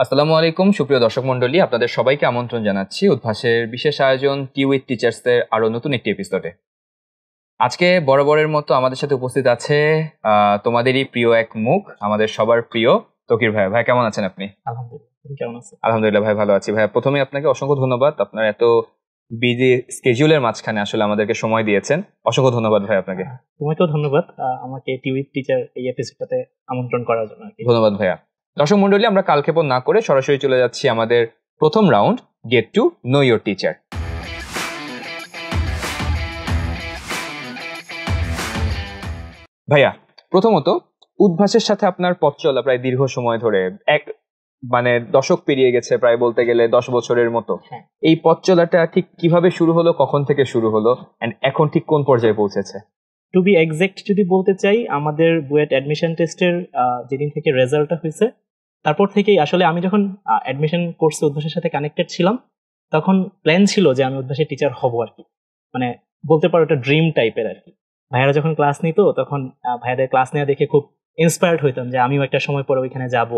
আসসালামু আলাইকুম সুপ্রিয় দর্শক মণ্ডলী, আপনাদের সবাইকে আমন্ত্রণ জানাচ্ছি উদ্ভাসের বিশেষ আয়োজন টি উইথ টিচার্সের আরো নতুন একটি এপিসোডে। আজকে বরাবরের মতো আমাদের সাথে উপস্থিত আছে তোমাদেরই প্রিয় এক মুখ, আমাদের সবার প্রিয় তকির ভাই। ভাই কেমন আছেন আপনি? আলহামদুলিল্লাহ, কেমন আছেন? আলহামদুলিল্লাহ ভাই, ভালো আছি। ভাই প্রথমে আপনাকে অসংখ্য ধন্যবাদ, আপনার এত বিজি স্কেডিউলের মাঝখানে আসলে আমাদেরকে সময় দিয়েছেন। অসংখ্য ধন্যবাদ ভাই আপনাকে। তোমাকেও ধন্যবাদ আমাকে টি উইথ টিচার এই এপিসোডটাতে আমন্ত্রণ করার জন্য। ধন্যবাদ ভাইয়া। দর্শক মণ্ডলী, আমরা কালক্ষেপণ না করে সরাসরি চলে যাচ্ছি আমাদের প্রথম round, get to know your teacher. ভাইয়া, প্রথমত উদ্ভাসের সাথে আপনার পথ চলা প্রায় দীর্ঘ সময় ধরে, দশক পেরিয়ে গেছে, প্রায় বলতে গেলে 10 বছরের মতো। এই পথ চলাটা ঠিক কিভাবে শুরু হলো, কখন থেকে শুরু হলো, এন্ড এখন ঠিক কোন পর্যায়ে পৌঁছেছে? টু বি এক্সাক্ট যদি বলতে চাই, আমাদের বুয়েট অ্যাডমিশন টেস্টের যেদিন থেকে রেজাল্টটা হয়েছে তারপর থেকেই আসলে আমি যখন অ্যাডমিশন কোর্সে উদ্ভাসের সাথে কানেক্টেড ছিলাম, তখন প্ল্যান ছিল যে আমি উদ্ভাসের টিচার হব আর কি। মানে বলতে পারো একটা ড্রিম টাইপের আর কি। ভাইয়ারা যখন ক্লাস নিত তখন ভাইয়াদের ক্লাস নেওয়া দেখে খুব ইন্সপায়ার্ড হইতাম যে আমিও একটা সময় পরে ওইখানে যাব,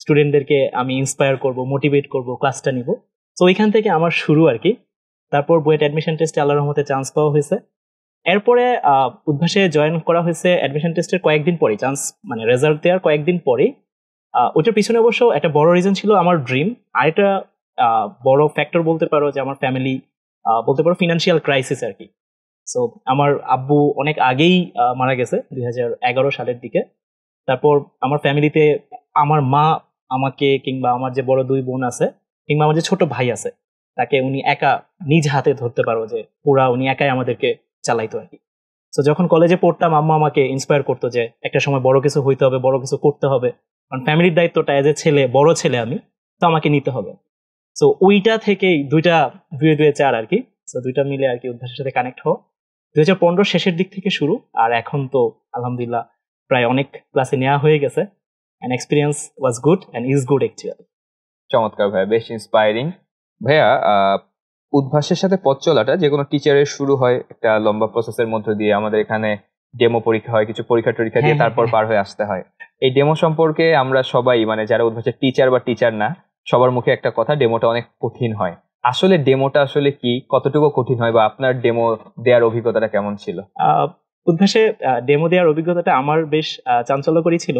স্টুডেন্টদেরকে আমি ইন্সপায়ার করব, মোটিভেট করব, ক্লাসটা নিব। তো ওইখান থেকে আমার শুরু আর কি। তারপর বুয়েট অ্যাডমিশন টেস্টে আল্লাহর রহমতে চান্স পাওয়া হয়েছে। এরপরে উদ্ভাসে জয়েন করা হয়েছে অ্যাডমিশন টেস্টের কয়েকদিন পরে, চান্স মানে রেজাল্ট দেওয়ার কয়েকদিন পরে। ওটার পিছনে অবশ্য একটা বড় রিজন ছিল আমার ড্রিম, আর একটা বড় ফ্যাক্টর বলতে পারো যে আমার ফ্যামিলি, বলতে পারো ফিনান্সিয়াল ক্রাইসিস আর কি। সো আমার আব্বু অনেক আগেই মারা গেছে 2011 সালের দিকে। তারপর আমার ফ্যামিলিতে আমার মা আমাকে, কিংবা আমার যে বড় 2 বোন আছে, কিংবা আমার যে ছোট ভাই আছে, তাকে উনি একা নিজ হাতে ধরতে পারো যে পুরা উনি একাই আমাদেরকে চালাইতো আর কি। তো যখন কলেজে পড়তাম আম্মা আমাকে ইন্সপায়ার করতো যে একটা সময় বড় কিছু হইতে হবে, বড় কিছু করতে হবে, কারণ ফ্যামিলির দায়িত্বটা এজ এ ছেলে, বড় ছেলে আমি, তো আমাকে নিতে হবে। তো ওইটা থেকেই দুইটা 2-2-4 আর কি। তো দুইটা মিলে আর কি উদ্ভাসের সাথে কানেক্ট হওয়া 2015 শেষের দিক থেকে শুরু। আর এখন তো আলহামদুলিল্লাহ প্রায় অনেক ক্লাসে নেওয়া হয়ে গেছে, and experience was good and is good actually. চমৎকার ভাইয়া, বেশ ইন্সপায়ারিং। ভাইয়া, উদ্ভাসের সাথে পথ চলাটা যে কোনো টিচারের শুরু হয় একটা লম্বা প্রসেসের মধ্যে দিয়ে। আমাদের এখানে ডেমো পরীক্ষা হয়, কিছু পরীক্ষা টরীক্ষা দিয়ে তারপর পার হয়ে আসতে হয়। এই ডেমো সম্পর্কে আমরা সবাই, যারা উদ্ভাসের টিচার বা টিচার না, সবার মুখে একটা কথা, ডেমোটা অনেক কঠিন হয়। আসলে ডেমোটা আসলে কি, কতটুকু কঠিন হয়, বা আপনার ডেমো দেওয়ার অভিজ্ঞতাটা কেমন ছিল? উদ্ভাসে ডেমো দেওয়ার অভিজ্ঞতাটা আমার বেশ চাঞ্চল্যকরী ছিল।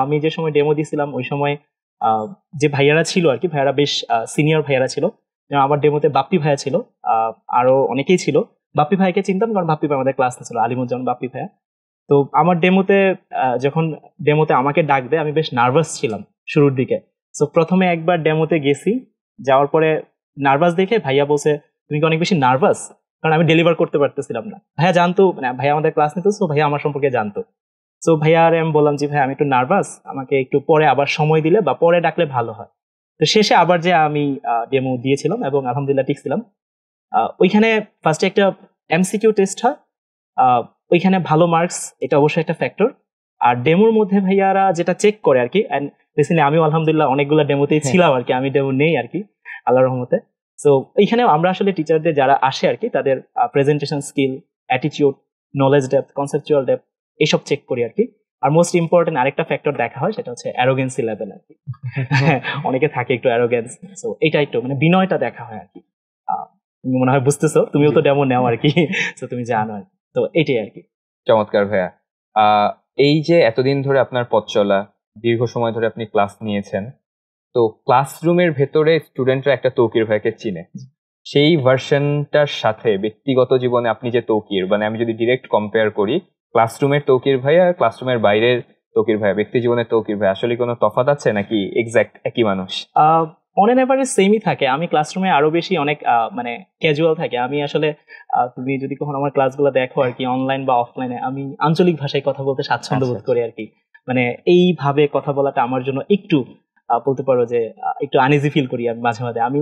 আমি যে সময় ডেমো দিয়েছিলাম ওই সময় যে ভাইয়ারা ছিল আর কি, ভাইয়ারা বেশ সিনিয়র ভাইয়ারা ছিল। আমার ডেমোতে বাপ্পি ভাইয়া ছিল, আরো অনেকেই ছিল। বাপ্পি ভাইকে চিনতাম কারণ বাপ্পি ভাই আমাদের ক্লাস ছিল, আলিমুজ্জামান বাপ্পি ভাইয়া। তো আমার ডেমোতে যখন ডেমোতে আমাকে ডাক দেয়, আমি বেশ নার্ভাস ছিলাম শুরুর দিকে। তো প্রথমে একবার ডেমোতে গেছি, যাওয়ার পরে নার্ভাস দেখে ভাইয়া বলছে তুমি কি অনেক বেশি নার্ভাস, কারণ আমি ডেলিভার করতে পারতেছিলাম না। ভাইয়া জানতো, ভাইয়া আমাদের ক্লাস নিত, তো ভাইয়া আমার সম্পর্কে জানতো। তো ভাইয়া আর আমি বললাম যে ভাই আমি একটু নার্ভাস, আমাকে একটু পরে আবার সময় দিলে বা পরে ডাকলে ভালো হয়। তো শেষে আবার যে আমি ডেমো দিয়েছিলাম এবং আলহামদুলিল্লাহ ঠিক ছিলাম। ওইখানে ফার্স্টে একটা এমসিকিউ টেস্ট হয়, ওইখানে ভালো মার্কস, এটা অবশ্যই একটা ফ্যাক্টর। আর ডেমোর মধ্যে ভাইয়ারা যেটা চেক করে আর কি, অ্যান্ড রিসেন্টলি আমিও আলহামদুলিল্লাহ অনেকগুলো ডেমোতেই ছিলাম আর কি, আমি ডেমো নেই আর কি আল্লাহর রহমতে। সো এইখানে আমরা আসলে টিচারদের যারা আসে আর কি, তাদের presentation skill, attitude, knowledge depth, conceptual depth, এইসব চেক করি আর কি। আর মোস্ট ইম্পর্টেন্ট আরেকটা ফ্যাক্টর দেখা হয়, সেটা হচ্ছে অ্যারোগেন্সি লেভেল আর কি। অনেকে থাকে একটু অ্যারোগেন্স, সো এটা একটু বিনয়টা দেখা হয় আর কি। তুমি মনে হয় বুঝতেছো, তুমিও তো ডেমো নেও আর কি, তো তুমি জানো আর কি। তো এটাই আর কি। চমৎকার ভাইয়া। এই যে এতদিন ধরে আপনার পথ চলা, দীর্ঘ সময় ধরে আপনি ক্লাস নিয়েছেন, তো ক্লাসরুমের ভেতরে স্টুডেন্টরা একটা তৌকির ভাইকে চিনে, সেই ভার্সনটার সাথে ব্যক্তিগত জীবনে আপনি যে তৌকির, আমি যদি ডিরেক্ট কম্পেয়ার করি ক্লাসরুমের তৌকির ভাই আর ক্লাসরুমের বাইরের তৌকির ভাই, ব্যক্তি জীবনের তৌকির ভাই, আসলে কোনো তফাৎ আছে নাকি এক্সাক্ট একই মানুষ? অন এন এভারেজ সেমই থাকে। আমি ক্লাসরুমে আরো বেশি অনেক ক্যাজুয়াল থাকে। আমি আসলে তুমি যদি কখনো আমার ক্লাসগুলো দেখো আর কি, অনলাইন বা অফলাইনে, আমি আঞ্চলিক ভাষায় কথা বলতে স্বাচ্ছন্দ্য বোধ করি আর কি। এইভাবে কথা বলাটা আমার জন্য একটু বলতে পারো যে একটু আনইজি ফিল করি আমি মাঝে মাঝে। আমি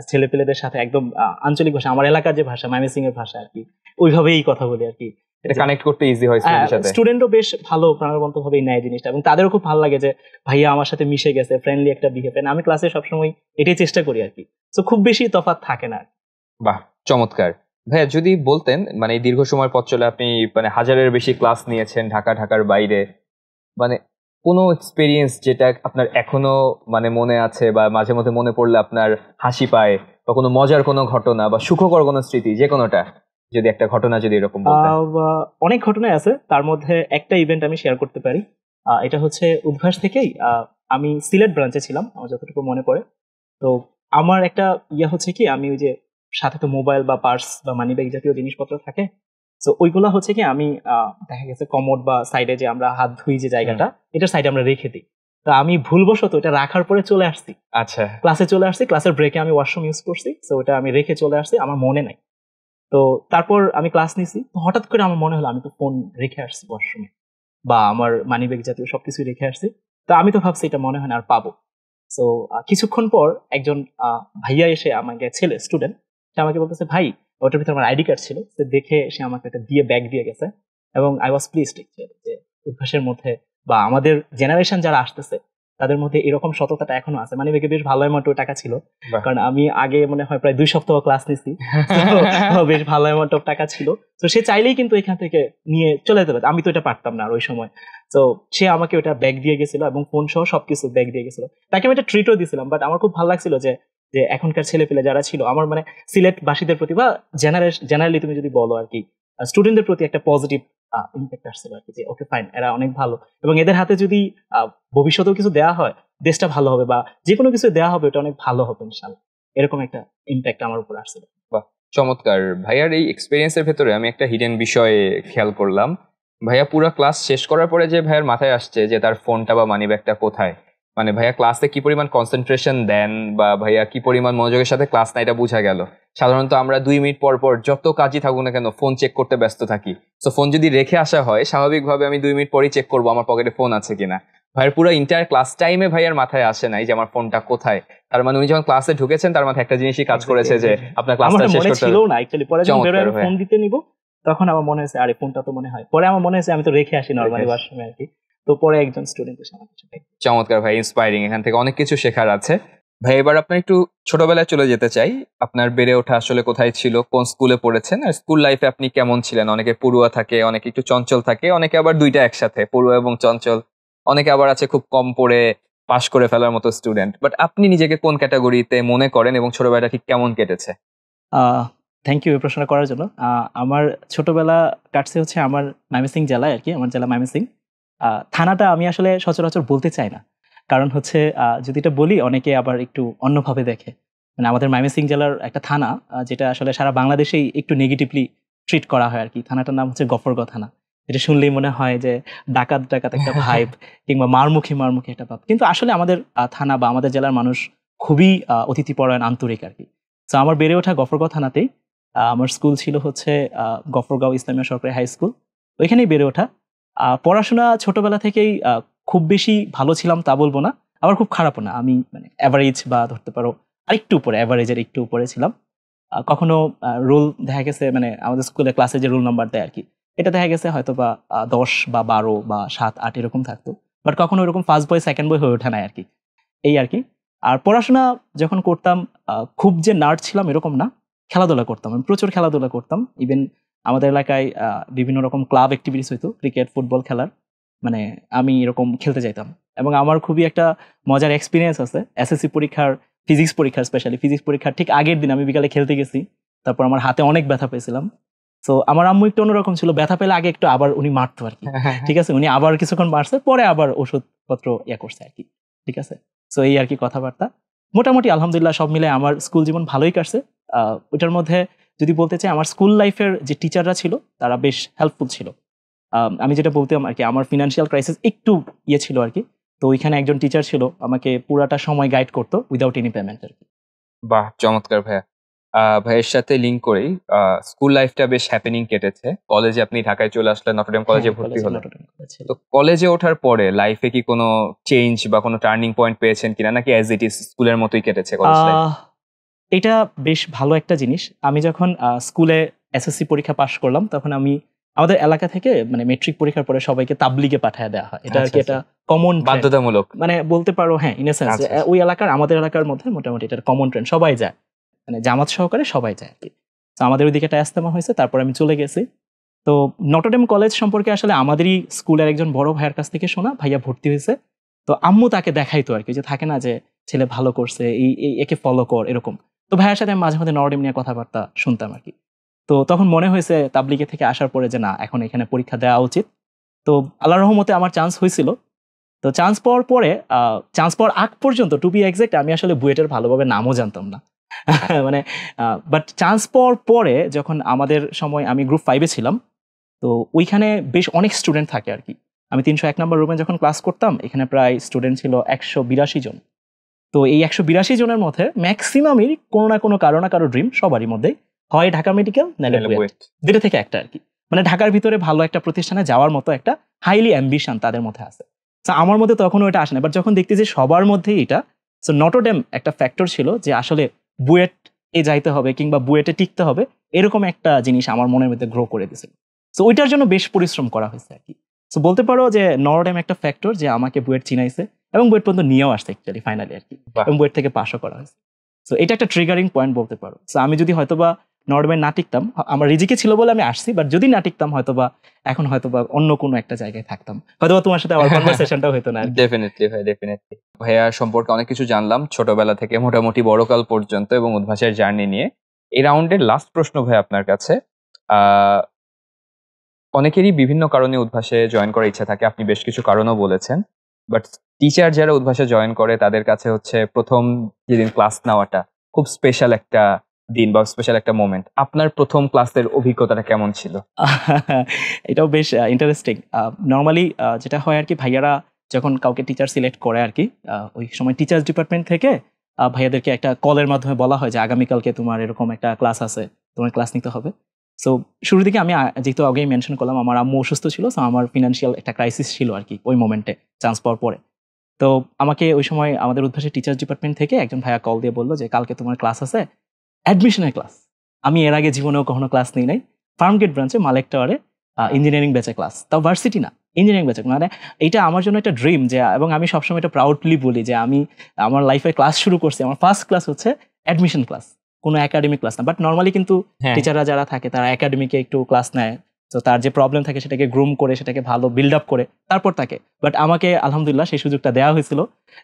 ছেলে পেলেদের সাথে একদম আঞ্চলিক ভাষা, আমার এলাকার যে ভাষা ময়মনসিংহ এর ভাষা আর কি, ওইভাবেই কথা বলি আর কি। এটা কানেক্ট করতে ইজি হয় স্টুডেন্টের সাথে। স্টুডেন্টও বেশ ভালো প্রাণবন্ত ভাবে নেয় জিনিসটা, এবং তাদেরও খুব ভালো লাগে যে ভাইয়া আমার সাথে মিশে গেছে, ফ্রেন্ডলি একটা বিহেভ। আমি ক্লাসে সবসময় এটাই চেষ্টা করি আর কি। তো খুব বেশি তফাৎ থাকে না। বাহ, চমৎকার ভাইয়া। যদি বলতেন, এই দীর্ঘ সময় পথ চলে আপনি হাজারের বেশি ক্লাস নিয়েছেন, ঢাকার বাইরে, কোনো এক্সপিরিয়েন্স যেটা আপনার এখনো মানে মনে আছে বা মাঝে মধ্যে মনে পড়লে আপনার হাসি পায়, বা কোনো মজার কোনো ঘটনা বা সুখকর কোনো স্মৃতি, যে কোনোটা, যদি একটা ঘটনা যদি এরকম বলতেন। অনেক ঘটনাই আছে, তার মধ্যে একটা ইভেন্ট আমি শেয়ার করতে পারি। এটা হচ্ছে উদ্ভাস থেকেই, আমি সিলেট ব্রাঞ্চে ছিলাম আমার যতটুকু মনে পড়ে। তো আমার একটা হচ্ছে কি, আমি ওই যে সাথে তো মোবাইল বা পার্স বা মানি ব্যাগ জাতীয় জিনিসপত্র থাকে, তো ওইগুলা হচ্ছে কি আমি দেখা গেছে কমোড বা সাইডে যে আমরা হাত ধুই যে জায়গাটা, এটার সাইডে আমরা রেখে দিই। তো আমি ভুলবশত এটা রাখার পরে চলে আসছি, আচ্ছা, ক্লাসে চলে আসছি, ক্লাসের ব্রেকে আমি ওয়াশরুম ইউজ করছি, তো ওটা আমি রেখে চলে আসছি, আমার মনে নাই। তো তারপর আমি ক্লাস নিছি, তো হঠাৎ করে আমার মনে হলো আমি তো ফোন রেখে আসছি ওয়াশরুমে, বা আমার মানি ব্যাগ জাতীয় সবকিছু রেখে আসছি। তো আমি তো ভাবছি এটা মনে হয় না আর পাবো। তো কিছুক্ষণ পর একজন ভাইয়া এসে আমাকে, ছেলে স্টুডেন্ট, সে আমাকে বলতেছে, ভাই ওটার ভিতরে আমার আইডি কার্ড ছিল, সে দেখে সে আমাকে একটা দিয়ে ব্যাগ দিয়ে গেছে। এবং আই ওয়াজ প্লিজড যে উদ্ভাসের মধ্যে বা আমাদের জেনারেশন যারা আসতেছে তাদের মধ্যে এরকম সততাটা এখনো আছে। মানে ব্যাগে বেশ ভালো অ্যামাউন্ট টাকা ছিল, কারণ আমি আগে মনে হয় প্রায় 2 সপ্তাহ ক্লাস নিছি, বেশ ভালো অ্যামাউন্ট অফ টাকা ছিল। তো সে চাইলেই কিন্তু এখান থেকে নিয়ে চলে যেতে পারত, আমি তো এটা পারতাম না আর ওই সময়। তো সে আমাকে ওটা ব্যাগ দিয়ে গেছিল এবং ফোন সহ সবকিছু ব্যাগ দিয়ে গেছিল। তাকে আমি একটা ট্রিটও দিয়েছিলাম, বাট আমার খুব ভালো লাগছিল যে যে এখনকার ছেলে পেলে যারা ছিল আমার মানে সিলেট বাসীদের প্রতি বা জেনারেলি তুমি যদি বলো আর কি, স্টুডেন্টদের প্রতি একটা পজিটিভ ইম্প্যাক্ট আসছিল আর কি, যে ওকে ফাইন, এরা অনেক ভালো, এবং এদের হাতে যদি ভবিষ্যতেও কিছু দেওয়া হয় দেশটা ভালো হবে, বা যে কোনো কিছু দেওয়া হবে ওটা অনেক ভালো হবে ইনশাল্লাহ। এরকম একটা ইম্প্যাক্ট আমার উপর আসছিল। বাহ, চমৎকার। ভাইয়ার এই এক্সপিরিয়েন্সের ভেতরে আমি একটা হিডেন বিষয় খেয়াল করলাম। ভাইয়া পুরো ক্লাস শেষ করার পরে যে ভাইয়ার মাথায় আসছে যে তার ফোনটা বা মানি ব্যাগটা কোথায়, মানে ভাইয়া ক্লাসে কি পরিমাণ কনসেন্ট্রেশন দেন বা ভাইয়া কি পরিমাণ মনোযোগের সাথে ক্লাস না, এটা বোঝা গেল। সাধারণত আমরা 2 মিনিট পর পর যত কাজই থাকুক না কেন ফোন চেক করতে ব্যস্ত থাকি। তো ফোন যদি রেখে আসা হয়, স্বাভাবিকভাবে আমি 2 মিনিট পরেই চেক করবো আমার পকেটে ফোন আছে কিনা। ভাইয়ের পুরো ইন্টার ক্লাস টাইমে ভাইয়ার মাথায় আসে নাই যে আমার ফোনটা কোথায়। তার মানে উনি যখন ক্লাসে ঢুকেছেন তার মাথায় একটা জিনিসই কাজ করেছে যে আপনার ক্লাসটা শেষ করতে ছিল না অ্যাকচুয়ালি। পরে যখন বের হয়ে ফোন দিতে নিব তখন আমার মনে হয়েছে আরে ফোনটা তো মনে হয়, পরে আমার মনে হয়েছে আমি তো রেখে আসি নরমালি ওয়াশরুমে আর কি। তো পরে একজন স্টুডেন্ট এসে আমাকে চমৎকার ভাই, ইন্সপায়ারিং, এখান থেকে অনেক কিছু শেখার আছে। ভাই এবার আপনার একটু ছোটবেলায় চলে যেতে চাই। আপনার বেড়ে ওঠা আসলে কোথায় ছিল, কোন স্কুলে পড়েছেন, আর স্কুল লাইফে আপনি কেমন ছিলেন? অনেকে পড়ুয়া থাকে, অনেকে একটু চঞ্চল থাকে, অনেকে আবার দুইটা একসাথে, পড়ুয়া এবং চঞ্চল। অনেকে আবার আছে খুব কম পড়ে পাশ করে ফেলার মতো স্টুডেন্ট। বাট আপনি নিজেকে কোন ক্যাটাগরিতে মনে করেন এবং ছোটবেলাটা ঠিক কেমন কেটেছে? থ্যাংক ইউ এই প্রশ্ন করার জন্য। আমার ছোটবেলা কাটছে হচ্ছে আমার ময়মনসিংহ জেলায় আর কি, আমার জেলা ময়মনসিংহ। থানাটা আমি আসলে সচরাচর বলতে চাই না, কারণ হচ্ছে যদি এটা বলি অনেকে আবার একটু অন্যভাবে দেখে। মানে আমাদের ময়মনসিংহ জেলার একটা থানা, যেটা আসলে সারা বাংলাদেশেই একটু নেগেটিভলি ট্রিট করা হয় আর কি। থানাটার নাম হচ্ছে গফরগাঁও থানা। এটা শুনলেই মনে হয় যে ডাকাত ডাকাত একটা ভাইব, কিংবা মারমুখী মারমুখী একটা ভাব, কিন্তু আসলে আমাদের থানা বা আমাদের জেলার মানুষ খুবই অতিথিপরায়ণ, আন্তরিক আর কি। তো আমার বেড়ে ওঠা গফরগাঁও থানাতেই। আমার স্কুল ছিল হচ্ছে গফরগাঁও ইসলামিয়া সরকারি হাই স্কুল, ওইখানেই বেড়ে ওঠা। পড়াশোনা ছোটবেলা থেকেই খুব বেশি ভালো ছিলাম তা বলবো না, আবার খুব খারাপও না। আমি মানে অ্যাভারেজ বা ধরতে পারো আরেকটু উপরে, অ্যাভারেজের একটু উপরে ছিলাম। কখনো রোল দেখা গেছে, মানে আমাদের স্কুলে ক্লাসে যে রোল নাম্বার দেয় আর কি, এটা দেখা গেছে হয়তো বা 10 বা 12 বা 7 8 এরকম থাকতো। বাট কখনো এরকম ফার্স্ট বয় সেকেন্ড বয় হয়ে ওঠে নাই আর কি, এই আর কি। আর পড়াশোনা যখন করতাম খুব যে নার্ড ছিলাম এরকম না, খেলাধুলা করতাম, আমি প্রচুর খেলাধুলা করতাম। ইভেন আমাদের এলাকায় বিভিন্ন রকম ক্লাব অ্যাক্টিভিটিস হইতো, ক্রিকেট ফুটবল খেলার, মানে আমি এরকম খেলতে যাইতাম। এবং আমার খুবই একটা মজার এক্সপিরিয়েন্স আছে এসএসসি পরীক্ষার, ফিজিক্স পরীক্ষার, স্পেশালি ফিজিক্স পরীক্ষার ঠিক আগের দিন আমি বিকালে খেলতে গেছি, তারপর আমার হাতে অনেক ব্যথা পেয়েছিলাম। তো আমার আম্মু একটু অন্যরকম ছিল, ব্যথা পেলে আগে একটু আবার উনি মারতো আর কি, ঠিক আছে, উনি আবার কিছুক্ষণ মারছে, পরে আবার ওষুধপত্র করছে আর কি, ঠিক আছে। তো এই আর কি কথাবার্তা। মোটামুটি আলহামদুলিল্লাহ সব মিলে আমার স্কুল জীবন ভালোই কাটছে। ওইটার মধ্যে যদি বলতে চাই, আমার স্কুল লাইফের যে টিচাররা ছিল তারা বেশ হেল্পফুল ছিল। আমি যেটা বলতাম আর কি, আমার ফিনান্সিয়াল ক্রাইসিস একটু ছিল আর কি, তো ওইখানে একজন টিচার ছিল আমাকে পুরাটা সময় গাইড করতো উইদাউট এনি পেমেন্ট আর কি। বাহ, চমৎকার ভাইয়া। ভাইয়ের সাথে লিঙ্ক করেই, স্কুল লাইফটা বেশ হ্যাপেনিং কেটেছে। কলেজে আপনি ঢাকায় চলে আসলেন, নটরডেম কলেজে ভর্তি হলেন। তো কলেজে ওঠার পরে লাইফে কি কোনো চেঞ্জ বা কোনো টার্নিং পয়েন্ট পেয়েছেন কিনা, নাকি অ্যাজ ইট ইজ স্কুলের মতোই কেটেছে কলেজ লাইফ? এটা বেশ ভালো একটা জিনিস। আমি যখন স্কুলে এসএসসি পরীক্ষা পাশ করলাম, তখন আমি আমাদের এলাকা থেকে মানে মেট্রিক পরীক্ষার পরে সবাইকে তাবলিগে পাঠায় দেওয়া হয়। এটা আর কি এটা কমন, বাধ্যতামূলক মানে বলতে পারো, হ্যাঁ, ইন এ সেন্স ওই এলাকার, আমাদের এলাকার মধ্যে মোটামুটি এটা কমন ট্রেন্ড, সবাই যায়, মানে জামাত সহকারে সবাই যায় আর কি। তো আমাদের ওইদিকে একটা ইজতেমা হয়েছে, তারপর আমি চলে গেছি। তো নটরডেম কলেজ সম্পর্কে আসলে আমাদেরই স্কুলের একজন বড় ভাইয়ের কাছ থেকে শোনা, ভাইয়া ভর্তি হয়েছে। তো আম্মু তাকে দেখাইতো আর কি, যে থাকে না যে ছেলে ভালো করছে, একে ফলো কর এরকম। তো ভাইয়ের সাথে আমি মাঝে মাঝে নটরডেম নিয়ে কথাবার্তা শুনতাম আর কি। তো তখন মনে হয়েছে তাবলিগে থেকে আসার পরে যে না, এখন এখানে পরীক্ষা দেওয়া উচিত। তো আল্লাহর রহমতে আমার চান্স হয়েছিল। তো চান্স পাওয়ার পরে চান্স পাওয়ার আগ পর্যন্ত টু বি এক্সাক্ট আমি আসলে বুয়েটের ভালোভাবে নামও জানতাম না। মানে বাট চান্স পাওয়ার পরে যখন আমাদের সময় আমি গ্রুপ 5-এ ছিলাম, তো ওইখানে বেশ অনেক স্টুডেন্ট থাকে আর কি। আমি 301 নম্বর রুমে যখন ক্লাস করতাম, এখানে প্রায় স্টুডেন্ট ছিল 182 জন। তো এই 182 জনের মধ্যে ম্যাক্সিমামই কোনো না কোনো কারো ড্রিম সবারই মধ্যে হয় ঢাকা মেডিকেল নাহলে বুয়েট, দুটো থেকে একটা আর কি। মানে ঢাকার ভিতরে ভালো একটা প্রতিষ্ঠানে যাওয়ার মতো একটা হাইলি অ্যাম্বিশন তাদের মধ্যে আছে। তো আমার মধ্যে তখনও এটা আসে না, বাট যখন দেখতেছি সবার মধ্যেই এটা, সো নটরডেম একটা ফ্যাক্টর ছিল যে আসলে বুয়েট এ যাইতে হবে কিংবা বুয়েটে টিকতে হবে, এরকম একটা জিনিস আমার মনের মধ্যে গ্রো করে দিয়েছিল। সো ওইটার জন্য বেশ পরিশ্রম করা হয়েছে আর কি। সো বলতে পারো যে নটরডেম একটা ফ্যাক্টর যে আমাকে বুয়েট চিনাইছে এবং বুয়েট পর্যন্ত নিয়েও আসছে অ্যাকচুয়ালি ফাইনালি আর কি, এবং বুয়েট থেকে পাসও করা হয়েছে। সো এটা একটা ট্রিগারিং পয়েন্ট বলতে পারো। সো আমি যদি হয়তোবা নটরডেমে না টিকতাম, আমার রিজিকে ছিল বলে আমি আসছি, বাট যদি না টিকতাম হয়তোবা এখন হয়তোবা অন্য কোনো একটা জায়গায় থাকতাম, হয়তোবা তোমার সাথে আমার কনভারসেশনটা হতো না। ডেফিনেটলি ভাই, ডেফিনেটলি। ভাইয়া সম্পর্কে অনেক কিছু জানলাম ছোটবেলা থেকে মোটামুটি বড়কাল পর্যন্ত এবং উদ্ভাসের জার্নি নিয়ে। এই রাউন্ডের লাস্ট প্রশ্ন ভাই আপনার কাছে, অনেকেরই বিভিন্ন কারণে উদ্ভাসে জয়েন করার ইচ্ছা থাকে, আপনি বেশ কিছু কারণও বলেছেন, বাট টিচার যারা উদ্ভাসে জয়েন করে তাদের কাছে হচ্ছে প্রথম যেদিন ক্লাস নেওয়াটা খুব স্পেশাল একটা দিন বা স্পেশাল একটা মোমেন্ট। আপনার প্রথম ক্লাসের অভিজ্ঞতাটা কেমন ছিল? এটাও বেশ ইন্টারেস্টিং। নর্মালি যেটা হয় আর কি, ভাইয়ারা যখন কাউকে টিচার সিলেক্ট করে আর কি, ওই সময় টিচার্স ডিপার্টমেন্ট থেকে ভাইয়াদেরকে একটা কলের মাধ্যমে বলা হয় যে আগামীকালকে তোমার এরকম একটা ক্লাস আছে, তোমার ক্লাস নিতে হবে। সো শুরুর দিকে আমি যেহেতু আগেই মেনশন করলাম আমার আম্মু অসুস্থ ছিল, সো আমার ফিনান্সিয়াল একটা ক্রাইসিস ছিল আর কি ওই মোমেন্টে চান্স পাওয়ার পরে। তো আমাকে ওই সময় আমাদের উদ্ভাসের টিচার্স ডিপার্টমেন্ট থেকে একজন ভাইয়া কল দিয়ে বললো যে কালকে তোমার ক্লাস আছে, অ্যাডমিশনের ক্লাস। আমি এর আগে জীবনেও কখনো ক্লাস নিই নাই। ফার্মগেট ব্রাঞ্চে মালেক টাওয়ারে ইঞ্জিনিয়ারিং ব্যাচে ক্লাস, তাও ভার্সিটি না, ইঞ্জিনিয়ারিং ব্যাচে। মানে এটা আমার জন্য একটা ড্রিম, যে এবং আমি সবসময় এটা প্রাউডলি বলি যে আমি আমার লাইফে ক্লাস শুরু করছি, আমার ফার্স্ট ক্লাস হচ্ছে অ্যাডমিশন ক্লাস, কোনো একাডেমিক ক্লাস না। বাট নর্মালি কিন্তু টিচাররা যারা থাকে তারা একাডেমিকে একটু ক্লাস নেয়, তো তার যে প্রবলেম থাকে সেটাকে গ্রুম করে সেটাকে ভালো বিল্ড আপ করে তারপর তাকে। বাট আমাকে আলহামদুলিল্লাহ সেই সুযোগটা দেওয়া হয়েছিল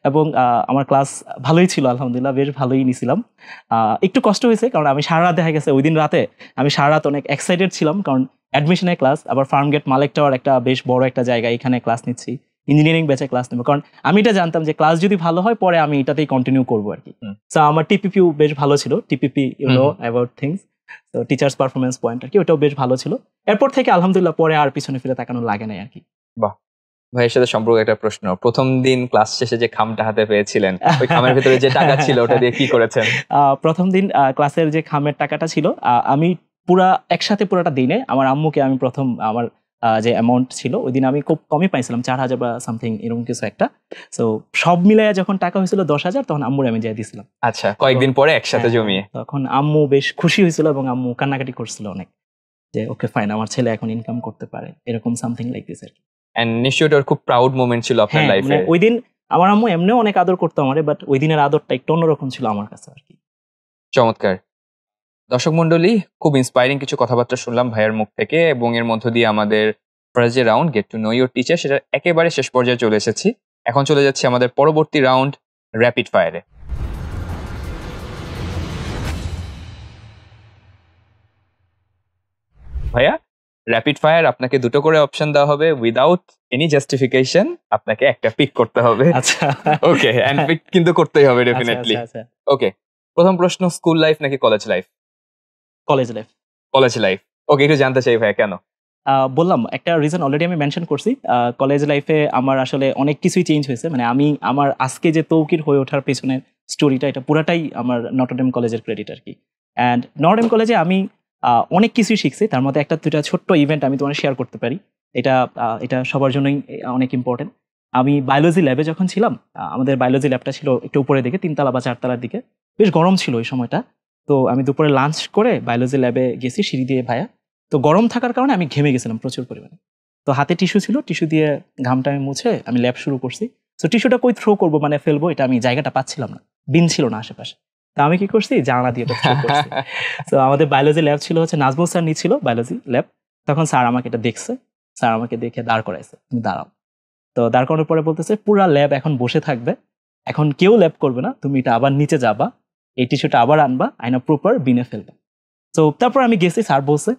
এবং আমার ক্লাস ভালোই ছিল, আলহামদুলিল্লাহ বেশ ভালোই নিছিলাম। একটু কষ্ট হয়েছে কারণ আমি সারা রাত, দেখা গেছে ওই দিন রাতে আমি সারা রাত অনেক এক্সাইটেড ছিলাম, কারণ অ্যাডমিশনের ক্লাস, আবার ফার্মগেট মালেক টাওয়ার একটা বেশ বড় একটা জায়গা, এখানে ক্লাস নিচ্ছি, ইঞ্জিনিয়ারিং ব্যাচে ক্লাস নেবো। কারণ আমি এটা জানতাম যে ক্লাস যদি ভালো হয় পরে আমি এটাতেই কন্টিনিউ করবো আর কি। সো আমার টিপিপিও বেশ ভালো ছিল, TPP you know about things, তো টিচার্স পারফরমেন্স পয়েন্ট আর কি, ওটাও বেশ ভালো ছিল। এরপর থেকে আলহামদুলিল্লাহ পরে আর পিছনে ফিরে তাকানো লাগে নাই আর কি। বাহ। ভাইয়ের সাথে সম্পর্কে একটা প্রশ্ন, প্রথম দিন ক্লাস শেষে যে খামটা হাতে পেয়েছিলেন, ওই খামের ভিতরে যে টাকা ছিল ওটা দিয়ে কি করেছেন? প্রথম দিন ক্লাসের যে খামের টাকাটা ছিল আমি পুরা একসাথে পুরাটা দিনে আমার আম্মুকে আমি প্রথম আমার যে অ্যামাউন্ট ছিল ওই দিন আমি খুব কমই পাইছিলাম, 4,000 বা সামথিং এরকম কিছু একটা। সো সব মিলাইয়া যখন টাকা হয়েছিল 10,000, তখন আম্মুর আমি দিয়ে দিছিলাম। আচ্ছা, কয়েকদিন পরে একসাথে জমিয়ে। তখন আম্মু বেশ খুশি হয়েছিল এবং আম্মু কান্নাকাটি করছিল অনেক, যে ওকে ফাইন, আমার ছেলে এখন ইনকাম করতে পারে, এরকম সামথিং লাইক দিস আর কি। এন্ড নিশ্চয়ই এটা খুব প্রাউড মোমেন্ট ছিল আপনার লাইফে। ওই দিন আমার আম্মু এমনিও অনেক আদর করতো আমারে, বাট ওই দিনের আদরটা একটু অন্যরকম ছিল আমার কাছে আর কি। চমৎকার। দর্শক মন্ডলী, খুব ইন্সপায়ারিং কিছু কথাবার্তা শুনলাম ভাইয়ের মুখ থেকে, এবং এর মধ্য দিয়ে আমাদের ফার্স্ট যে round get to know your teacher সেটার একেবারে শেষ পর্যায়ে চলে এসেছি। এখন চলে যাচ্ছি আমাদের পরবর্তী রাউন্ড, র্যাপিড ফায়ারে। ভাইয়া, র্যাপিড ফায়ার আপনাকে দুটো করে অপশন দেওয়া হবে, উইদাউট এনি জাস্টিফিকেশন আপনাকে একটা পিক করতে হবে। আচ্ছা, ওকে, এন্ড পিক কিন্তু করতেই হবে ডেফিনেটলি। ওকে, প্রথম প্রশ্ন, স্কুল লাইফ নাকি college life? College life. College life, okay, একটু জানতে চাই ভাইয়া কেন? বললাম একটা রিজন অলরেডি আমি মেনশন করছি। কলেজ লাইফে আমার আসলে অনেক কিছুই চেঞ্জ হয়েছে, মানে আমি আমার আজকে যে তৌকির হয়ে ওঠার পেছনের স্টোরিটা, এটা পুরাটাই আমার নটরডেম কলেজের ক্রেডিট আর কি। অ্যান্ড নটরডেম কলেজে আমি অনেক কিছুই শিখছি, তার মধ্যে একটা দুটা ছোট্ট ইভেন্ট আমি তোমার শেয়ার করতে পারি। এটা সবার জন্যই অনেক ইম্পর্টেন্ট। আমি বায়োলজি ল্যাবে যখন ছিলাম, আমাদের বায়োলজি ল্যাবটা ছিল একটু উপরের দিকে, 3তলা বা 4তলার দিকে, বেশ গরম ছিল ওই সময়টা। তো আমি দুপুরে লাঞ্চ করে বায়োলজি ল্যাবে গেছি সিঁড়ি দিয়ে ভায়া। তো গরম থাকার কারণে আমি ঘেমে গেছিলাম প্রচুর পরিমাণে। তো হাতে টিস্যু ছিল, টিস্যু দিয়ে ঘামটা আমি মুছে আমি ল্যাব শুরু করছি। তো টিস্যুটা কই থ্রো করবো, মানে ফেলবো, এটা আমি জায়গাটা পাচ্ছিলাম না, বিন ছিল না আশেপাশে। তা আমি কি করছি, জানলা দিয়ে থ্রো করছি। তো আমাদের বায়োলজি ল্যাব ছিল হচ্ছে নাজমুল স্যার নিচ্ছিল বায়োলজি ল্যাব। তখন স্যার আমাকে এটা দেখছে, স্যার আমাকে দেখে দাঁড় করাইছে, তুমি দাঁড়াও। তো দাঁড় করানোর পরে বলতেছে পুরা ল্যাব এখন বসে থাকবে, এখন কেউ ল্যাব করবে না, তুমি এটা আবার নিচে যাবা, এই টিস্যুটা আবার আনবা, আইনা প্রপার বিনে ফেলবা। তো তারপর আমি গেছি, স্যার বলছে।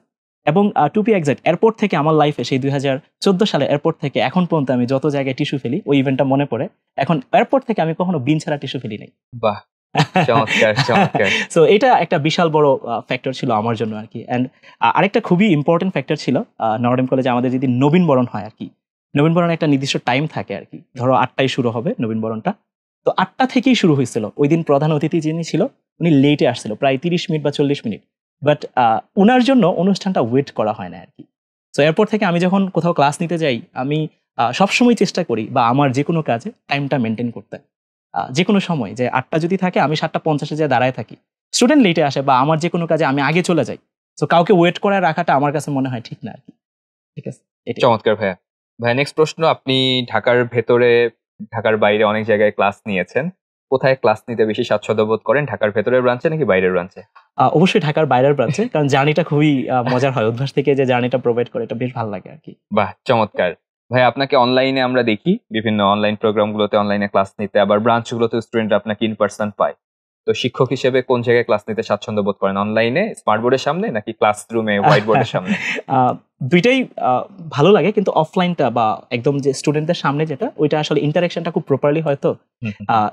এবং টু বি এক্সাক্ট, এয়ারপোর্ট থেকে আমার লাইফে সেই 2014 সালে এয়ারপোর্ট থেকে এখন পর্যন্ত আমি যত জায়গায় টিস্যু ফেলি, ওই ইভেন্টটা মনে পড়ে। এখন এয়ারপোর্ট থেকে আমি কখনো বিন ছাড়া টিস্যু ফেলি নাই। বাহ, চমৎকার চমৎকার। সো এটা একটা বিশাল বড় ফ্যাক্টর ছিল আমার জন্য আর কি। অ্যান্ড আরেকটা খুবই ইম্পর্টেন্ট ফ্যাক্টর ছিল, নর্ডেম কলেজে আমাদের যদি নবীনবরণ হয় আর কি, নবীনবরণ একটা নির্দিষ্ট টাইম থাকে আর কি, ধরো 8টায় শুরু হবে নবীনবরণটা, তো 8টা থেকেই শুরু হয়েছিল। ওই দিন প্রধান অতিথি যিনি ছিল উনি লেটে আসছিল প্রায় 30 মিনিট বা 40 মিনিট, বাট ওনার জন্য অনুষ্ঠানটা ওয়েট করা হয় না আর কি। সো এরপর থেকে আমি যখন কোথাও ক্লাস নিতে যাই, আমি সবসময় চেষ্টা করি বা আমার যে কোনো কাজে টাইমটা মেনটেন করতে, যে কোনো সময় যে 8টা যদি থাকে আমি 7:50 যে দাঁড়ায় থাকি, স্টুডেন্ট লেটে আসে বা আমার যে কোনো কাজে আমি আগে চলে যাই, সো কাউকে ওয়েট করে রাখাটা আমার কাছে মনে হয় ঠিক না আর কি। ঠিক আছে, এটাই। চমৎকার ভাইয়া। ভাইয়া নেক্সট প্রশ্ন, আপনি ঢাকার ভেতরে ঢাকার বাইরে অনেক জায়গায় ক্লাস নিয়েছেন, কোথায় ক্লাস নিতে বেশি স্বাচ্ছন্দ্য বোধ করেন, ঢাকার ভেতরের ব্রাঞ্চে নাকি বাইরের ব্রাঞ্চে? অবশ্যই ঢাকার বাইরের ব্রাঞ্চে, কারণ জার্নিটা খুবই মজার হয়, অভ্যাস থেকে যে জার্নিটা প্রোভাইড করে এটা বেশ ভালো লাগে আর কি। বাহ, চমৎকার। ভাই আপনাকে অনলাইনে আমরা দেখি বিভিন্ন অনলাইন প্রোগ্রামগুলোতে অনলাইনে ক্লাস নিতে, আবার ব্রাঞ্চগুলোতে স্টুডেন্ট আপনাকে ইন পার্সন পায়। তো শিক্ষক হিসেবে কোন জায়গায় ক্লাস নিতে স্বাচ্ছন্দ্য বোধ করেন, অনলাইনে স্মার্ট বোর্ডের সামনে নাকি ক্লাসরুমে হোয়াইট বোর্ডের সামনে? দুইটাই ভালো লাগে, কিন্তু অফলাইনটা বা একদম যে স্টুডেন্টদের সামনে যেটা, ওইটা আসলে ইন্টারাকশনটা খুব প্রপারলি হয়, তো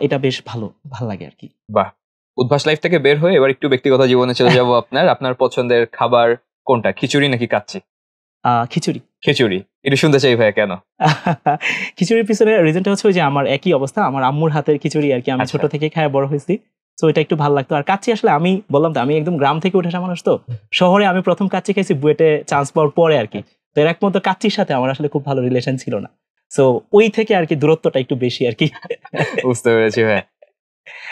এটা বেশ ভালো লাগে আর কি। বাহ, উদ্ভাস লাইফ থেকে বের হয়ে এবার একটু ব্যক্তিগত জীবনে চলে যাব। আপনার পছন্দের খাবার কোনটা, খিচুড়ি নাকি কাচ্চি? খিচুড়ি। খিচুড়ি, একটু শুনতে চাই ভাইয়া কেন? খিচুড়ির পিছনে রিজনটা হচ্ছে ওই যে আমার একই অবস্থা, আমার আম্মুর হাতের খিচুড়ি আর কি, আমি ছোট থেকে খায় বড় হয়েছি, তো এটা একটু ভালো লাগতো। আর কাচ্চি আসলে আমি বললাম তো, আমি একদম গ্রাম থেকে উঠে আসা মানুষ, তো শহরে আমি প্রথম কাচ্চি খাইছি বুয়েটে চান্স পাওয়ার পরে আর কি। তো এর এক মতো কাচ্চির সাথে আমার আসলে খুব ভালো রিলেশন ছিল না, সো ওই থেকে আর কি দূরত্বটা একটু বেশি আর কি। বুঝতে পেরেছি ভাইয়া।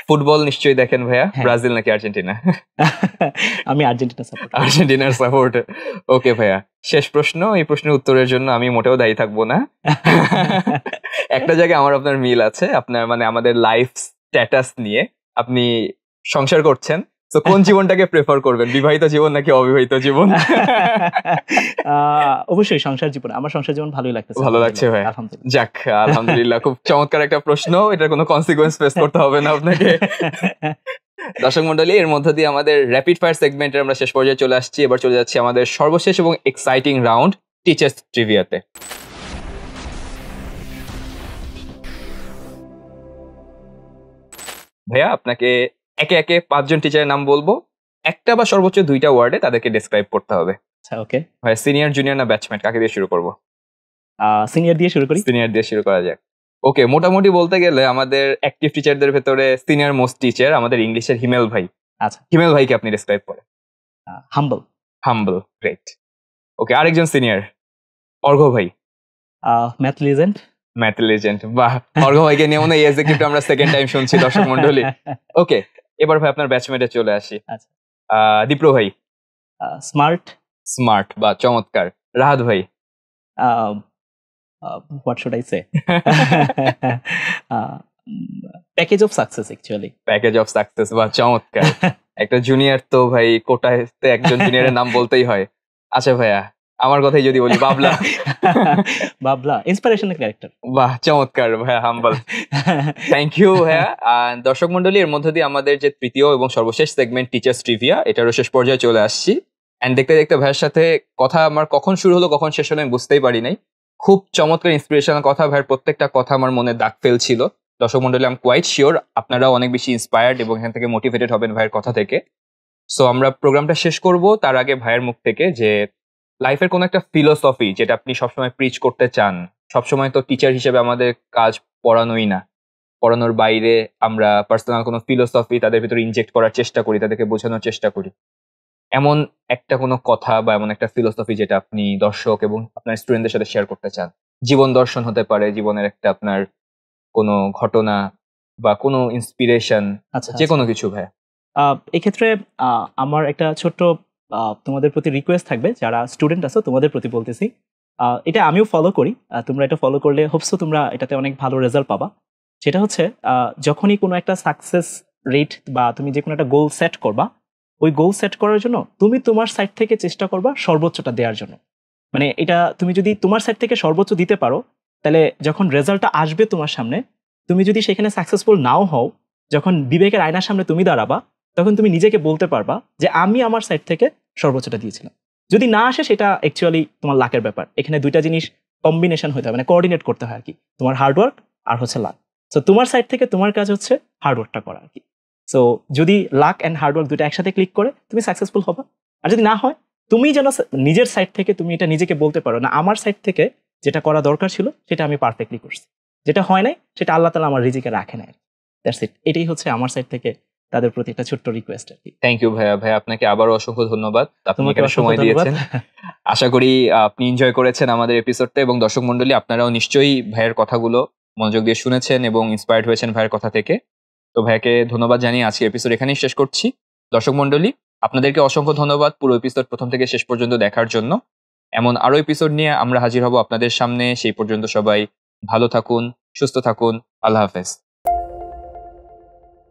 ফুটবল নিশ্চয়ই দেখেন ভাইয়া, ব্রাজিল নাকি আর্জেন্টিনা? আমি আর্জেন্টিনা সাপোর্ট। আর্জেন্টিনার সাপোর্ট। ওকে ভাইয়া, শেষ প্রশ্ন, এই প্রশ্নের উত্তরের জন্য আমি মোটেও দায়ী থাকবো না। একটা জায়গায় আমার আপনার মিল আছে, আপনার মানে আমাদের লাইফ স্ট্যাটাস নিয়ে। আপনি সংসার করছেন, তো কোন জীবনটাকে প্রেফার করবেন, বিবাহিত জীবন নাকি অবিবাহিত জীবন? অবশ্যই সংসার জীবন, আমার সংসার জীবন ভালোই লাগতেছে। ভালো লাগছে ভাই, আলহামদুলিল্লাহ। যাক আলহামদুলিল্লাহ, খুব চমৎকার একটা প্রশ্ন, এটার কোনো কনসিকুয়েন্স ফেস করতে হবে না আপনাকে। দর্শক মন্ডলী, এর মধ্য দিয়ে আমাদের র্যাপিড ফায়ার সেগমেন্টের আমরা শেষ পর্যায়ে চলে আসছি। এবার চলে যাচ্ছি আমাদের সর্বশেষ এবং এক্সাইটিং রাউন্ড, টিচার্স ট্রিভিয়াতে। ভাইয়া আপনাকে একে একে 5 জন টিচারের নাম বলবো, একটা বা সর্বোচ্চ 2টা ওয়ার্ডে তাদেরকে ডেসক্রাইব করতে হবে। আচ্ছা, ওকে। ভাই সিনিয়র, জুনিয়র না ব্যাচমেট, কাকে দিয়ে শুরু করবো? সিনিয়র দিয়ে শুরু করি। সিনিয়র দিয়ে শুরু করা যাক। ওকে, মোটামুটি বলতে গেলে আমাদের অ্যাক্টিভ টিচারদের ভেতরে সিনিয়র মোস্ট টিচার আমাদের ইংলিশের হিমেল ভাই। আচ্ছা, হিমেল ভাইকে আপনি ডেসক্রাইব করেন। হাম্বল। হাম্বল, গ্রেট। ওকে, আরেকজন সিনিয়র, অর্ঘ ভাই। Math legend. ম্যাথ লেজেন্ড, বাহ। অর্ঘ ভাইকে নিয়ে মনে হয় এক্সিকিউটিভ আমরা সেকেন্ড টাইম শুনছি দর্শক মন্ডলী। ওকে, এবার ভাই আপনার ব্যাচমেটে চলে আসি। আচ্ছা, দীপ্র ভাই। স্মার্ট। স্মার্ট, বা চমৎকার। রাহাত ভাই। what should I say? Package of success actually. Package of success, বা চমৎকার। একটা জুনিয়র তো ভাই কোটাতে একজন জুনিয়রের নাম বলতেই হয়। আচ্ছা ভাইয়া, আমার কথাই যদি বলি, বাবলা। বাবলা ইন্সপিরেশনাল ক্যারেক্টার। বাহ, চমৎকার ভাইয়া, হাম্বল। থ্যাংক ইউ ভাইয়া। দর্শক মন্ডলী, এর মধ্যে দিয়ে আমাদের যে তৃতীয় এবং সর্বশেষ সেগমেন্ট টিচার্স ট্রিভিয়া, এটারও শেষ পর্যায়ে চলে আসছি। এন্ড দেখতে দেখতে ভাইয়ের সাথে কথা আমার কখন শুরু হলো কখন শেষ হলো আমি বুঝতেই পারি নাই। খুব চমৎকার ইন্সপিরেশনাল কথা, ভাইয়ের প্রত্যেকটা কথা আমার মনে দাগ ফেলছিল। দর্শক মন্ডলী, আমি কোয়াইট শিওর আপনারাও অনেক বেশি ইন্সপায়ার্ড এবং এখান থেকে মোটিভেটেড হবেন ভাইয়ের কথা থেকে। সো আমরা প্রোগ্রামটা শেষ করব, তার আগে ভাইয়ের মুখ থেকে যে লাইফের কোন একটা ফিলোসফি যেটা আপনি সবসময় প্রিচ করতে চান। সবসময় তো টিচার হিসেবে আমাদের কাজ পড়ানোই না, পড়ানোর বাইরে আমরা পার্সোনাল কোনো ফিলোসফি তাদের ভিতরে ইনজেক্ট করার চেষ্টা করি, তাদেরকে বোঝানোর চেষ্টা করি। এমন একটা কোনো কথা বা এমন একটা ফিলোসফি যেটা আপনি দর্শক এবং আপনার স্টুডেন্টদের সাথে শেয়ার করতে চান। জীবন দর্শন হতে পারে, জীবনের একটা আপনার কোনো ঘটনা বা কোনো ইন্সপিরেশন, যে কোনো কিছু ভাই। এক্ষেত্রে আমার একটা ছোট্ট তোমাদের প্রতি রিকোয়েস্ট থাকবে, যারা স্টুডেন্ট আছো তোমাদের প্রতি বলতেছি, এটা আমিও ফলো করি, তোমরা এটা ফলো করলে হোপসো তোমরা এটাতে অনেক ভালো রেজাল্ট পাবা। সেটা হচ্ছে যখনই কোনো একটা সাকসেস রেট বা তুমি যে কোনো একটা গোল সেট করবা, ওই গোল সেট করার জন্য তুমি তোমার সাইড থেকে চেষ্টা করবা সর্বোচ্চটা দেওয়ার জন্য। মানে এটা তুমি যদি তোমার সাইড থেকে সর্বোচ্চ দিতে পারো, তাহলে যখন রেজাল্টটা আসবে তোমার সামনে, তুমি যদি সেখানে সাকসেসফুল নাও হও, যখন বিবেকের আয়নার সামনে তুমি দাঁড়াবা, তখন তুমি নিজেকে বলতে পারবা যে আমি আমার সাইড থেকে সর্বোচ্চটা দিয়েছিলাম। যদি না আসে সেটা অ্যাকচুয়ালি তোমার লাকের ব্যাপার। এখানে দুইটা জিনিস কম্বিনেশন হতে হয়, মানে কোঅর্ডিনেট করতে হয় আর কি, তোমার হার্ডওয়ার্ক আর হচ্ছে লাক। সো তোমার সাইড থেকে তোমার কাজ হচ্ছে হার্ডওয়ার্কটা করা আর কি। সো যদি লাক অ্যান্ড হার্ডওয়ার্ক দুটো একসাথে ক্লিক করে তুমি সাকসেসফুল হবা। আর যদি না হয়, তুমি যেন নিজের সাইড থেকে তুমি এটা নিজেকে বলতে পারো না আমার সাইড থেকে যেটা করা দরকার ছিল সেটা আমি পারফেক্টলি করছি, যেটা হয় নাই সেটা আল্লাহ তাআলা আমার রিজিকে রাখে নাই। That's it. এটাই হচ্ছে আমার সাইড থেকে তাদের প্রতি একটা ছোট্ট রিকোয়েস্ট আর কি। থ্যাংক ইউ ভাইয়া। ভাইয়া আপনাকে আবারও অসংখ্য ধন্যবাদ, আপনি তোমাকে এখানে অসংখ্য সময় ধন্যবাদ। দিয়েছেন। আশা করি আপনি এনজয় করেছেন আমাদের এপিসোডটা, এবং দর্শক মন্ডলী আপনারাও নিশ্চয়ই ভাইয়ের কথাগুলো মনোযোগ দিয়ে শুনেছেন এবং ইন্সপায়ার্ড হয়েছেন ভাইয়ের কথা থেকে। তো ভাইয়াকে ধন্যবাদ জানিয়ে আজকে এপিসোড এখানেই শেষ করছি। দর্শক মন্ডলী, আপনাদেরকে অসংখ্য ধন্যবাদ পুরো এপিসোড প্রথম থেকে শেষ পর্যন্ত দেখার জন্য। এমন আরো এপিসোড নিয়ে আমরা হাজির হব আপনাদের সামনে। সেই পর্যন্ত সবাই ভালো থাকুন, সুস্থ থাকুন। আল্লাহ হাফেজ।